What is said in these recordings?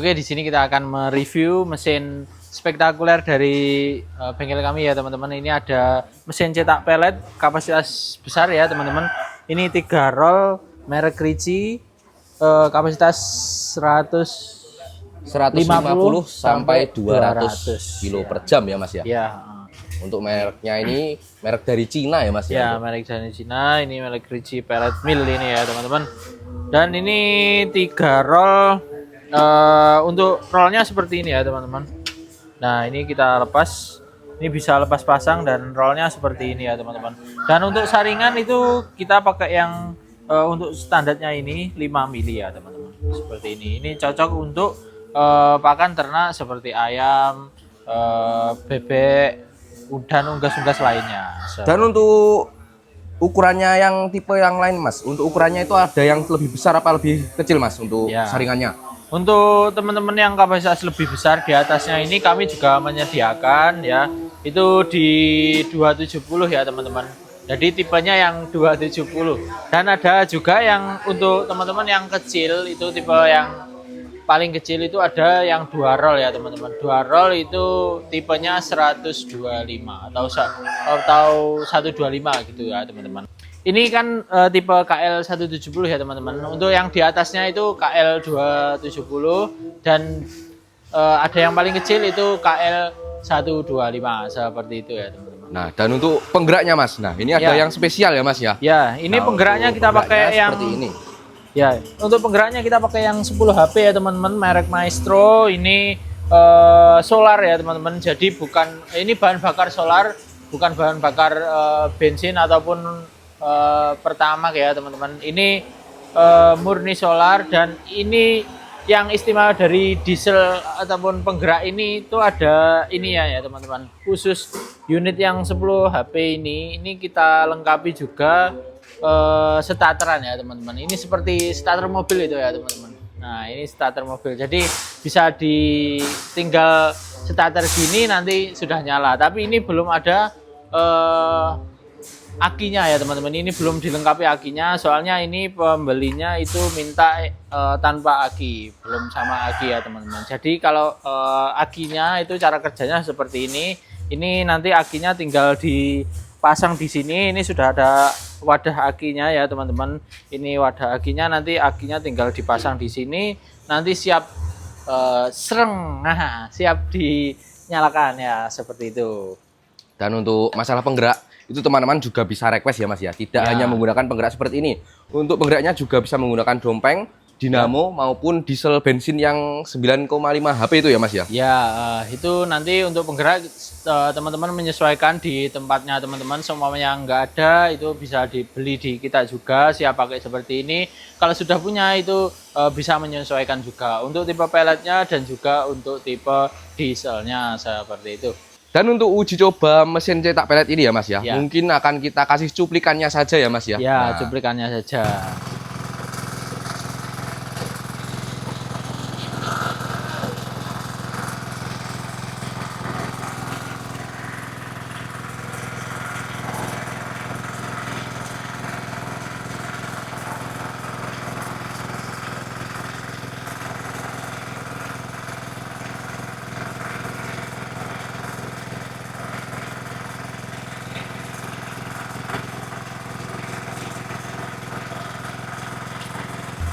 Oke, di sini kita akan mereview mesin spektakuler dari bengkel kami ya teman-teman. Ini ada mesin cetak pelet kapasitas besar ya teman-teman. Ini 3 roll merek Ricci, kapasitas 150 sampai 200 kilo per jam ya Mas ya. Ya. Untuk mereknya ini merek dari Cina ya Mas Ya, ya. merek dari Cina. Ini merek Ricci Pellet Mill ini ya teman-teman. Dan ini 3 roll. Untuk rollnya seperti ini ya teman-teman. Nah, ini kita lepas. Ini bisa lepas pasang dan rollnya seperti ini ya teman-teman. Dan untuk saringan itu kita pakai yang untuk standarnya ini 5 mili ya teman-teman. Seperti ini. Ini cocok untuk pakan ternak seperti ayam, bebek, dan unggas-unggas lainnya. Dan untuk ukurannya yang tipe yang lain Mas, untuk ukurannya itu ada yang lebih besar apa lebih kecil Mas untuk saringannya? Untuk teman-teman yang kapasitas lebih besar di atasnya ini kami juga menyediakan ya, itu di 270 ya teman-teman. Jadi tipenya yang 270. Dan ada juga yang untuk teman-teman yang kecil itu tipe yang paling kecil itu ada yang 2 roll ya teman-teman. 2 roll itu tipenya 125 atau 125 gitu ya teman-teman. Ini kan tipe KL 170 ya teman-teman. Untuk yang di atasnya itu KL 270 dan ada yang paling kecil itu KL 125 seperti itu ya teman-teman. Nah, dan untuk penggeraknya Mas. Nah, ini ada yang spesial ya Mas ya. Ya, ini penggeraknya kita pakai yang seperti ini. Ya, untuk penggeraknya kita pakai yang 10 HP ya teman-teman, merek Maestro. Ini solar ya teman-teman. Jadi bukan ini bahan bakar solar, bukan bahan bakar bensin ataupun pertamax ya teman-teman. Ini murni solar dan ini yang istimewa dari diesel ataupun penggerak ini itu ada ini ya teman-teman. Khusus unit yang 10 HP ini kita lengkapi juga starteran ya teman-teman. Ini seperti starter mobil itu ya teman-teman. Nah, ini starter mobil. Jadi bisa ditinggal starter gini nanti sudah nyala. Tapi ini belum ada akinya ya teman-teman. Ini belum dilengkapi akinya, soalnya ini pembelinya itu minta tanpa aki, belum sama aki ya teman-teman. Jadi kalau akinya itu cara kerjanya seperti ini. Ini nanti akinya tinggal dipasang di sini. Ini sudah ada wadah akinya ya teman-teman. Ini wadah akinya, nanti akinya tinggal dipasang di sini. Nanti siap sereng, nah, siap dinyalakan ya seperti itu. Dan untuk masalah penggerak itu teman-teman juga bisa request ya Mas ya. Tidak hanya menggunakan penggerak seperti ini. Untuk penggeraknya juga bisa menggunakan dompeng, dinamo maupun diesel bensin yang 9,5 HP itu ya Mas ya. Ya, itu nanti untuk penggerak teman-teman menyesuaikan di tempatnya teman-teman. Semuanya yang nggak ada itu bisa dibeli di kita juga. Siap pakai seperti ini. Kalau sudah punya itu bisa menyesuaikan juga untuk tipe peletnya dan juga untuk tipe dieselnya seperti itu. Dan untuk uji coba mesin cetak pelet ini ya Mas ya, mungkin akan kita kasih cuplikannya saja ya Mas ya. Ya, cuplikannya saja.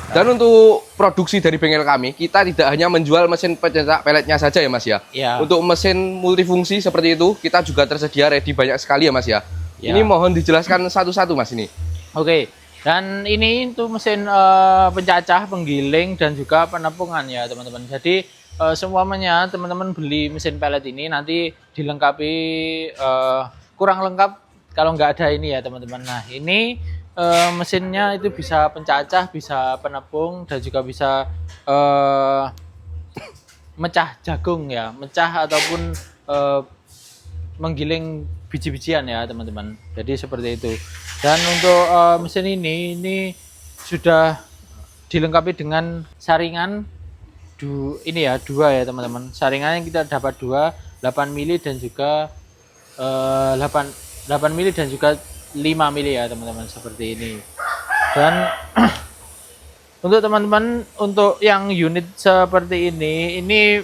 Dan untuk produksi dari bengkel kami, kita tidak hanya menjual mesin pencetak peletnya saja ya Mas ya. Untuk mesin multifungsi seperti itu, kita juga tersedia ready banyak sekali ya Mas ya. Ini mohon dijelaskan satu-satu Mas ini. Oke, dan ini itu mesin pencacah, penggiling, dan juga penepungan ya teman-teman. Jadi semuanya teman-teman beli mesin pelet ini nanti dilengkapi kurang lengkap kalau nggak ada ini ya teman-teman. Nah, ini mesinnya itu bisa pencacah, bisa penepung, dan juga bisa mecah jagung ya, mecah ataupun menggiling biji-bijian ya teman-teman. Jadi seperti itu. Dan untuk mesin ini sudah dilengkapi dengan saringan ini ya, 2 ya teman-teman. Saringannya kita dapat 2, 8 mili dan juga 8 mili dan juga 5 mili ya teman-teman, seperti ini. Dan Untuk teman-teman, untuk yang unit seperti ini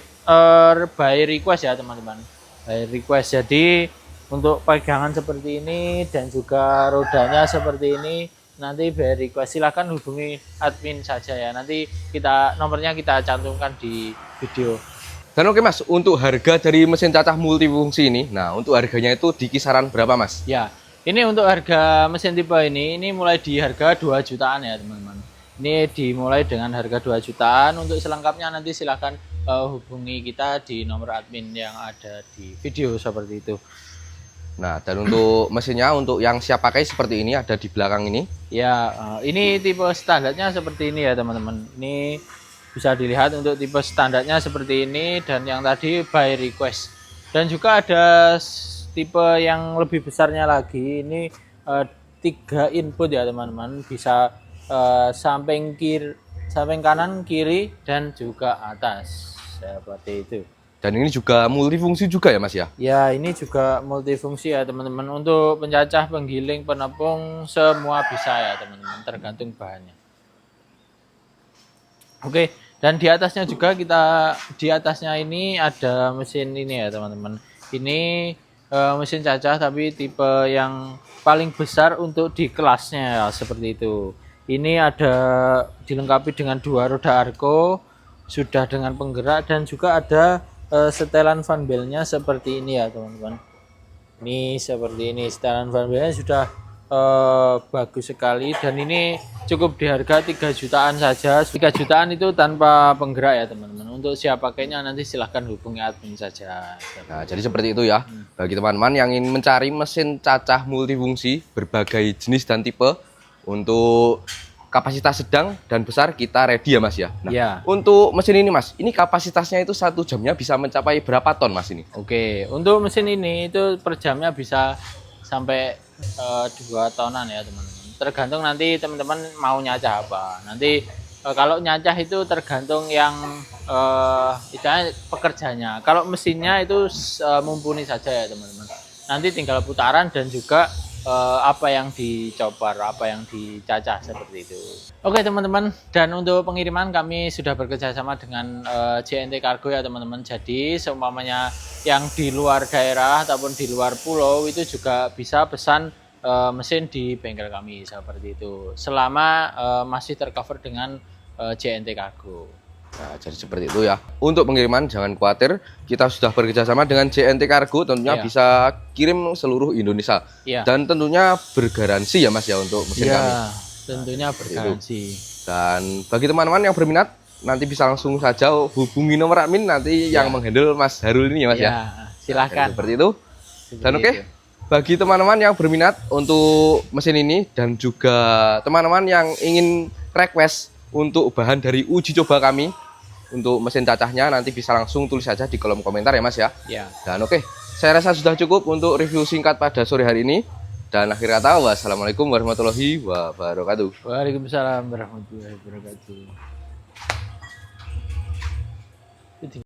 by request ya teman-teman. By request, jadi untuk pegangan seperti ini dan juga rodanya seperti ini nanti by request, silahkan hubungi admin saja ya. Nanti nomornya kita cantumkan di video. Dan oke Mas, untuk harga dari mesin cacah multifungsi ini, nah untuk harganya itu di kisaran berapa Mas? Ya, ini untuk harga mesin tipe ini mulai di harga 2 jutaan ya teman-teman. Ini dimulai dengan harga 2 jutaan. Untuk selengkapnya nanti silahkan hubungi kita di nomor admin yang ada di video seperti itu. Nah, dan untuk mesinnya, untuk yang siap pakai seperti ini ada di belakang ini. Ya, ini tipe standarnya seperti ini ya teman-teman. Ini bisa dilihat untuk tipe standarnya seperti ini, dan yang tadi by request. Dan juga ada tipe yang lebih besarnya lagi, ini 3 input ya teman-teman, bisa samping kanan, kiri, dan juga atas seperti itu. Dan ini juga multifungsi juga ya Mas ya? Ya, ini juga multifungsi ya teman-teman. Untuk pencacah, penggiling, penepung, semua bisa ya teman-teman, tergantung bahannya. Oke, dan di atasnya juga di atasnya ini ada mesin ini ya teman-teman. Ini mesin cacah tapi tipe yang paling besar untuk di kelasnya ya, seperti itu. Ini ada dilengkapi dengan 2 roda Arco, sudah dengan penggerak, dan juga ada setelan fan bell-nya seperti ini ya teman-teman. Ini seperti ini, setelan fan bell-nya sudah bagus sekali, dan ini cukup di harga 3 jutaan saja. 3 jutaan itu tanpa penggerak ya teman-teman. Untuk siap pakainya nanti silahkan hubungi admin saja. Nah, jadi seperti itu ya. Bagi teman-teman yang ingin mencari mesin cacah multifungsi berbagai jenis dan tipe, untuk kapasitas sedang dan besar kita ready ya Mas ya. Nah, ya. Untuk mesin ini Mas, ini kapasitasnya itu 1 jamnya bisa mencapai berapa ton Mas ini? Oke, untuk mesin ini itu per jamnya bisa sampai 2 tonan ya teman-teman. Tergantung nanti teman-teman mau nyacah apa. Nanti kalau nyacah itu tergantung yang istilahnya pekerjanya. Kalau mesinnya itu mumpuni saja ya teman-teman. Nanti tinggal putaran dan juga apa yang dicopar, apa yang dicacah seperti itu. Oke teman-teman, dan untuk pengiriman kami sudah bekerjasama dengan JNT Cargo ya teman-teman. Jadi seumpamanya yang di luar daerah ataupun di luar pulau itu juga bisa pesan mesin di bengkel kami seperti itu, selama masih tercover dengan JNT Cargo. Nah, jadi seperti itu ya. Untuk pengiriman jangan khawatir, kita sudah bekerjasama dengan JNT Cargo, tentunya bisa kirim seluruh Indonesia. Dan tentunya bergaransi ya Mas ya untuk mesin kami. Tentunya bergaransi. Dan bagi teman-teman yang berminat, nanti bisa langsung saja hubungi nomor admin nanti yang menghandle Mas Harul ini ya Mas ya. Silahkan. Nah, seperti itu. Dan oke, bagi teman-teman yang berminat untuk mesin ini, dan juga teman-teman yang ingin request untuk bahan dari uji coba kami untuk mesin cacahnya, nanti bisa langsung tulis saja di kolom komentar ya Mas ya. Dan oke, saya rasa sudah cukup untuk review singkat pada sore hari ini. Dan akhir kata, wassalamualaikum warahmatullahi wabarakatuh. Waalaikumsalam warahmatullahi wabarakatuh.